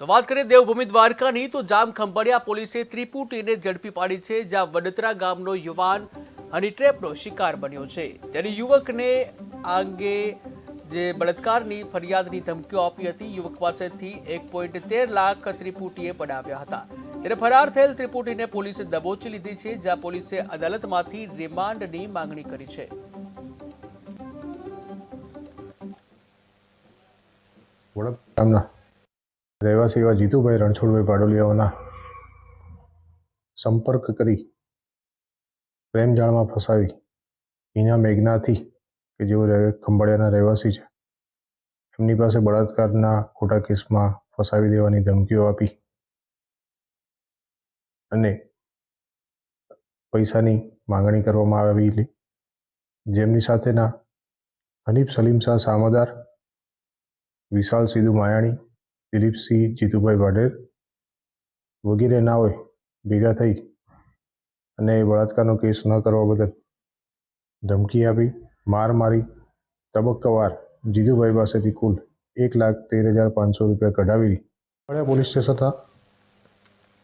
તો વાત કરીએ દેવભૂમિ દ્વારકાની તો જામખંભાળિયા પોલીસે ત્રિપુટીને ઝડપી પાડી છે, જ્યાં વડોદરા ગામનો યુવાન હની ટ્રેપનો શિકાર બન્યો છે। ત્યારે યુવકને આ અંગે જે બળાત્કારની ફરિયાદની ધમકીઓ આપી હતી, યુવક પાસેથી 1.13 લાખ ત્રિપુટીએ પડાવ્યા હતા। ત્યારે ફરાર થયેલ ત્રિપુટીને પોલીસે દબોચી લીધી છે, જ્યાં પોલીસે અદાલતમાંથી રિમાન્ડની માંગણી કરી છે। વડોદરા રહેવાસી એવા જીતુભાઈ રણછોડભાઈ પાડોલિયાઓના સંપર્ક કરી પ્રેમજાળમાં ફસાવી હિના મેઘનાથી કે જેઓ ખંભાળિયાના રહેવાસી છે, એમની પાસે બળાત્કારના ખોટા કેસમાં ફસાવી દેવાની ધમકીઓ આપી અને પૈસાની માંગણી કરવામાં આવેલી, જેમની સાથેના હનીફ સલીમ શાહ સામદાર, વિશાલ સિદ્ધુ માયાણી, દિલીપસિંહ જીતુભાઈ વાઢેર વગેરે નાઓએ ભેગા થઈ અને બળાત્કારનો કેસ ન કરવા બદલ ધમકી આપી, માર મારી તબક્કાવાર જીતુભાઈ પાસેથી કુલ 1,13,500 રૂપિયા કઢાવી પોલીસ સ્ટેશન